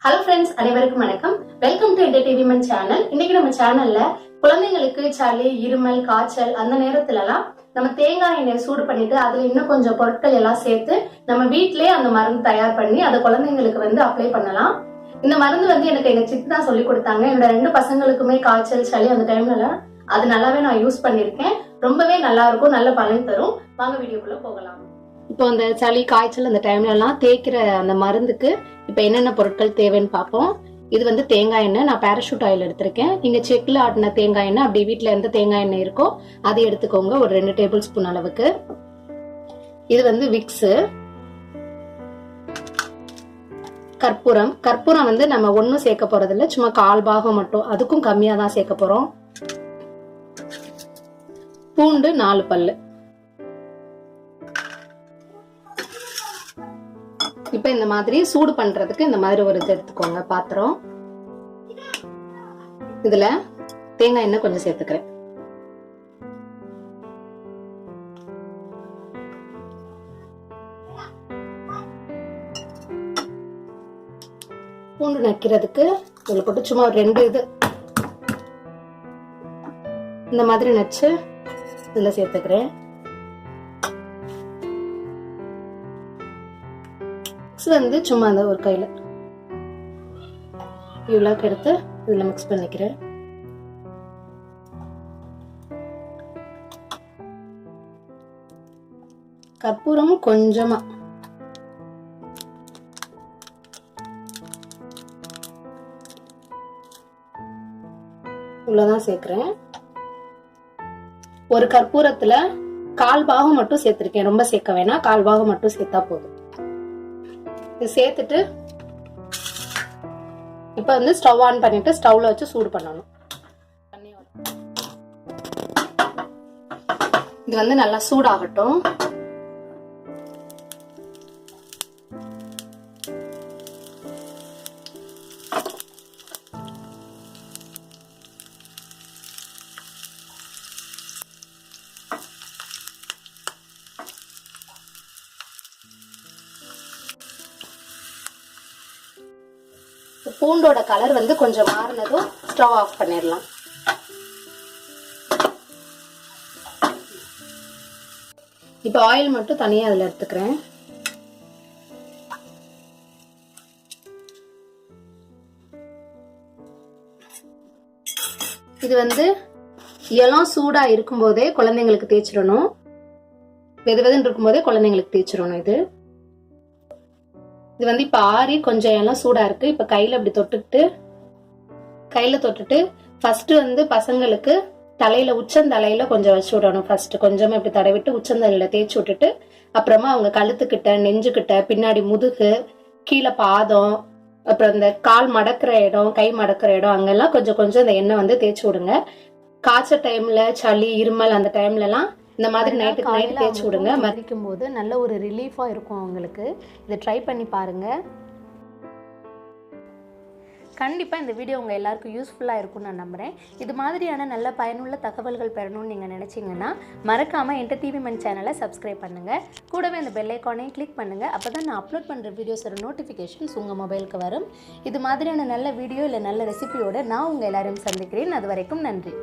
Hello friends, அனைவருக்கும் வணக்கம். Welcome to entertainment channel. இன்னைக்கு நம்ம சேனல்ல குழந்தைங்களுக்கு சளி, இருமல், காய்ச்சல் அந்த நேரத்துல எல்லாம் நம்ம தேங்காய் எண்ணெய் சூடு பண்ணிட்டு அதுல இன்னும் கொஞ்சம் பொருட்கள் எல்லாம் சேர்த்து நம்ம வீட்டிலேயே அந்த மருந்து தயார் பண்ணி அதை குழந்தைங்களுக்கு அப்ளை பண்ணலாம். இந்த மருந்து எனக்கு எங்க சித்தி தான் சொல்லி கொடுத்தாங்க. என்னோட 2 பசங்களுக்குமே காய்ச்சல், சளி அந்த டைம்ல அது நல்லாவே நான் யூஸ் பண்ணிருக்கேன். ரொம்பவே நல்லா இருக்கும், நல்ல பலன் தரும். வாங்க வீடியோக்குள்ள போகலாம். இப்போ அந்த சளி, காய்ச்சல் அந்த டைம்ல எல்லாம் தேய்க்கிற அந்த மருந்துக்கு இப்ப என்னென்ன பொருட்கள் தேவைன்னு பார்ப்போம். இது தேங்காய் எண்ணெய். நான் பேராஷூட் ஆயில் எடுத்திருக்கேன். நீங்க செக்ல ஆட்டின தேங்காய் எண்ணெய், அப்படி வீட்டுல எந்த தேங்காய் எண்ணெய் இருக்கோ அதை எடுத்துக்கோங்க, ஒரு 2 டேபிள் ஸ்பூன் அளவுக்கு. இது விக்ஸ். கற்பூரம். கற்பூரம் நம்ம ஒன்னும் சேர்க்க போறது இல்ல, சும்மா 1/4 பாகம் மட்டும், அதுக்கும் கம்மியா தான் சேர்க்க போறோம். பூண்டு 4 பல்லு. இப்ப இந்த மாதிரி சூடு பண்றதுக்கு இந்த மாதிரி ஒரு இது எடுத்துக்கோங்க, பாத்திரம். இதுல தேங்காய் எண்ணெய் கொஞ்சம் சேர்த்துக்கிறேன். பூண்டு நக்கிறதுக்கு இதுல போட்டு சும்மா ஒரு 2 இது இந்த மாதிரி நச்சு இதுல சேர்த்துக்கிறேன். சும்மா அந்த ஒரு கையில இவ்வளவு எடுத்து இதுல மிக்ஸ் பண்ணிக்கிறேன். கற்பூரமும் கொஞ்சமா, இவ்வளவுதான் சேர்க்கிறேன். ஒரு கற்பூரத்துல 1/4 பாகம் மட்டும் சேர்த்திருக்கேன், ரொம்ப சேர்க்க வேணாம், 1/4 பாகம் மட்டும் சேர்த்தா போதும். இது சேர்த்துட்டு இப்ப ஸ்டவ் ஆன் பண்ணிட்டு ஸ்டவ்ல வச்சு சூடு பண்ணணும். இது நல்லா சூடாகட்டும். பூண்டோட கலர் கொஞ்சம் மாறினதும் ஸ்டவ் ஆஃப் பண்ணிடலாம். இப்ப ஆயில் மட்டும் தனியா அதுல எடுத்துக்கிறேன். இது இளம் சூடா இருக்கும் போதே குழந்தைங்களுக்கு தேய்ச்சிடணும். வெதுவெதுன்னு இருக்கும் போதே குழந்தைங்களுக்கு தேய்ச்சிடணும். இது இப்ப ஆறி கொஞ்சம் எல்லாம் சூடா இருக்கு. இப்ப கையில தொட்டுட்டு ஃபர்ஸ்ட் பசங்களுக்கு தலையில, உச்சந்தலையில கொஞ்சம் வச்சு விடணும். ஃபர்ஸ்ட் கொஞ்சமா இப்படி தடவிட்டு உச்சந்தலையில தேய்ச்சி விட்டுட்டு அப்புறமா அவங்க கழுத்துக்கிட்ட, நெஞ்சுக்கிட்ட, பின்னாடி முதுகு, கீழே பாதம், அப்புறம் இந்த கால் மடக்கிற இடம், கை மடக்கிற இடம், அங்கெல்லாம் கொஞ்சம் கொஞ்சம் இந்த எண்ணெய் தேய்ச்சி விடுங்க. காய்ச்சல் டைம்ல, சளி, இருமல் அந்த டைம்ல எல்லாம் இந்த மாதிரி நைட்டுக்கு நைட் தேய்ச்சி விடுங்க. மதிக்கும் போது நல்ல ஒரு ரிலீஃபா இருக்கும் அவங்களுக்கு. இதை ட்ரை பண்ணி பாருங்க. கண்டிப்பாக இந்த வீடியோ உங்கள் எல்லாருக்கும் யூஸ்ஃபுல்லாக இருக்கும்னு நான் நம்புகிறேன். இது மாதிரியான நல்ல பயனுள்ள தகவல்கள் பெறணும்னு நீங்கள் நினச்சிங்கன்னா மறக்காமல் என்டர்டெயின்மெண்ட் சேனலை சப்ஸ்கிரைப் பண்ணுங்கள். கூடவே அந்த பெல் ஐக்கானையும் கிளிக் பண்ணுங்கள். அப்போ தான் நான் அப்லோட் பண்ணுற வீடியோஸோட நோட்டிஃபிகேஷன்ஸ் உங்கள் மொபைலுக்கு வரும். இது மாதிரியான நல்ல வீடியோ இல்லை நல்ல ரெசிபியோடு நான் உங்கள் எல்லாரையும் சந்திக்கிறேன். அது வரைக்கும் நன்றி.